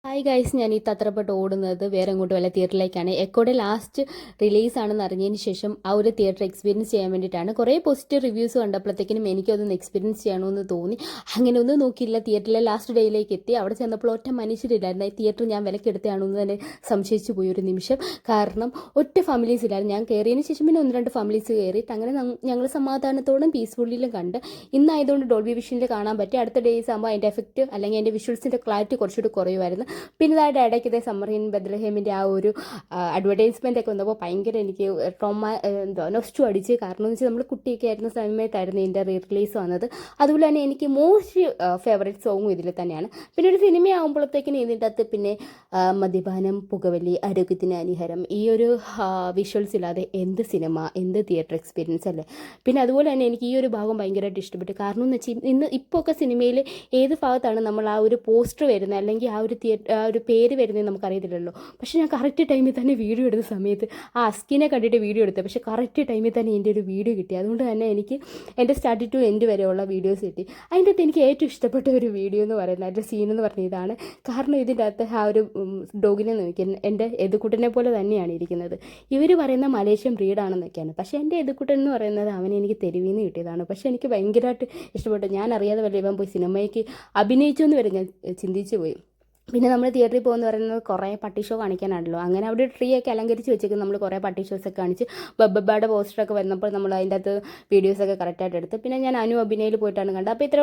Hi guys, ഞാൻ ഈ തത്രപ്പെട്ട് ഓടുന്നത് വേറെ എങ്ങോട്ടും വല്ല തിയേറ്ററിലേക്കാണ്. എക്കോയുടെ ലാസ്റ്റ് റിലീസാണെന്ന് അറിഞ്ഞതിന് ശേഷം ആ ഒരു തിയേറ്റർ എക്സ്പീരിയൻസ് ചെയ്യാൻ വേണ്ടിയിട്ടാണ്. കുറേ പോസിറ്റീവ് റിവ്യൂസ് കണ്ടപ്പോഴത്തേക്കിനും എനിക്കതൊന്ന് എക്സ്പീരിയൻസ് ചെയ്യണമെന്ന് തോന്നി. അങ്ങനെ ഒന്നും നോക്കിയില്ല, തിയേറ്ററിലെ ലാസ്റ്റ് ഡേയിലേക്ക് എത്തി. അവിടെ ചെന്നപ്പോൾ ഒറ്റ മനുഷ്യരില്ലായിരുന്നു. ഈ തിയേറ്റർ ഞാൻ വിലക്കെടുത്തതാണോ എന്ന് തന്നെ സംശയിച്ചു പോയി ഒരു നിമിഷം. കാരണം ഒറ്റ ഫാമിലീസ് ഇല്ലായിരുന്നു. ഞാൻ കയറിയതിന് ശേഷം പിന്നെ ഒന്ന് രണ്ട് ഫാമിലീസ് കയറിയിട്ട് അങ്ങനെ ഞങ്ങൾ സമാധാനത്തോടും പീസ്ഫുള്ളിലും കണ്ട്. ഇന്നായതുകൊണ്ട് ഡോൾബി വിഷനിൽ കാണാൻ പറ്റി. അടുത്ത ഡേയ്സ് ആകുമ്പോൾ അതിൻ്റെ എഫക്റ്റ് അല്ലെങ്കിൽ അതിൻ്റെ വിഷ്വൽസിൻ്റെ ക്ലാരിറ്റി കുറച്ചുകൂടി കുറയുമായിരുന്നു. പിന്നെ ഇതായിട്ട് ഇടയ്ക്ക് സമ്മർ ഇൻ ബെത്ലഹേമിൻ്റെ ആ ഒരു അഡ്വർടൈസ്മെൻ്റ് ഒക്കെ വന്നപ്പോൾ ഭയങ്കര എനിക്ക് നൊസ്റ്റു അടിച്ച്. കാരണം എന്ന് വെച്ചാൽ നമ്മൾ കുട്ടിയൊക്കെ ആയിരുന്ന സമയത്തായിരുന്നു ഇതിൻ്റെ റിലീസ് വന്നത്. അതുപോലെ തന്നെ എനിക്ക് മോസ്റ്റ് ഫേവറേറ്റ് സോങ്ങും ഇതിൽ തന്നെയാണ്. പിന്നെ ഒരു സിനിമയാകുമ്പോഴത്തേക്കിനും ഇതിൻ്റെ അകത്ത് പിന്നെ മദ്യപാനം, പുകവലി, ആരോഗ്യത്തിന് ഹാനികരം, ഈ ഒരു വിഷ്വൽസ് ഇല്ലാതെ എന്ത് സിനിമ, എന്ത് തിയേറ്റർ എക്സ്പീരിയൻസ് അല്ലേ. പിന്നെ അതുപോലെ തന്നെ എനിക്ക് ഈ ഒരു ഭാഗം ഭയങ്കരമായിട്ട് ഇഷ്ടപ്പെട്ടു. കാരണം എന്ന് വെച്ചാൽ ഇപ്പോൾ ഒക്കെ സിനിമയിൽ ഏത് ഭാഗത്താണ് നമ്മൾ ആ ഒരു പോസ്റ്റർ വരുന്നത് അല്ലെങ്കിൽ ആ ഒരു പേര് വരുന്നത് നമുക്കറിയത്തില്ലല്ലോ. പക്ഷേ ഞാൻ കറക്റ്റ് ടൈമിൽ തന്നെ വീഡിയോ എടുത്ത സമയത്ത് ആ അസ്കിനെ കണ്ടിട്ട് വീഡിയോ എടുത്തത്, പക്ഷേ കറക്റ്റ് ടൈമിൽ തന്നെ എൻ്റെ ഒരു വീഡിയോ കിട്ടി. അതുകൊണ്ട് തന്നെ എനിക്ക് എൻ്റെ സ്റ്റാർട്ട് ടു എൻഡ് വരെയുള്ള വീഡിയോസ് കിട്ടി. അതിൻ്റെ അകത്ത് എനിക്ക് ഏറ്റവും ഇഷ്ടപ്പെട്ട ഒരു വീഡിയോ എന്ന് പറയുന്നത്, അതിൻ്റെ സീൻ എന്ന് പറഞ്ഞ ഇതാണ്. കാരണം ഇതിൻ്റെ അകത്ത് ആ ഒരു ഡോഗിനെ നോക്കി എൻ്റെ എതുക്കുട്ടനെ പോലെ തന്നെയാണ് ഇരിക്കുന്നത്. ഇവർ പറയുന്ന മലേഷ്യൻ ബ്രീഡാണെന്നൊക്കെയാണ്, പക്ഷേ എൻ്റെ എതുക്കുട്ടൻ എന്ന് പറയുന്നത് അവനെ എനിക്ക് തെരുവിൽ നിന്ന് കിട്ടിയതാണ്. പക്ഷേ എനിക്ക് ഭയങ്കരമായിട്ട് ഇഷ്ടപ്പെട്ടു. ഞാൻ അറിയാതെ വല്ല ഇവൻ പോയി സിനിമയ്ക്ക് അഭിനയിച്ചു എന്ന് വരെ ഞാൻ ചിന്തിച്ചു പോയി. പിന്നെ നമ്മൾ തിയേറ്ററിൽ പോകുമെന്ന് പറയുന്നത് കുറേ പട്ടി ഷോ കാണിക്കാനാണല്ലോ. അങ്ങനെ അവിടെ ട്രീ ഒക്കെ അലങ്കരിച്ച് വെച്ചേക്കും. നമ്മൾ കുറേ പട്ടി ഷോസൊക്കെ കാണിച്ച് ബബ്ബയുടെ പോസ്റ്ററൊക്കെ വരുന്നപ്പോൾ നമ്മൾ അതിൻ്റെ അകത്ത് വീഡിയോസൊക്കെ കറക്റ്റായിട്ട് എടുത്ത്. പിന്നെ ഞാൻ അനു അഭിനയിൽ പോയിട്ടാണ് കണ്ടത്. അപ്പോൾ ഇത്ര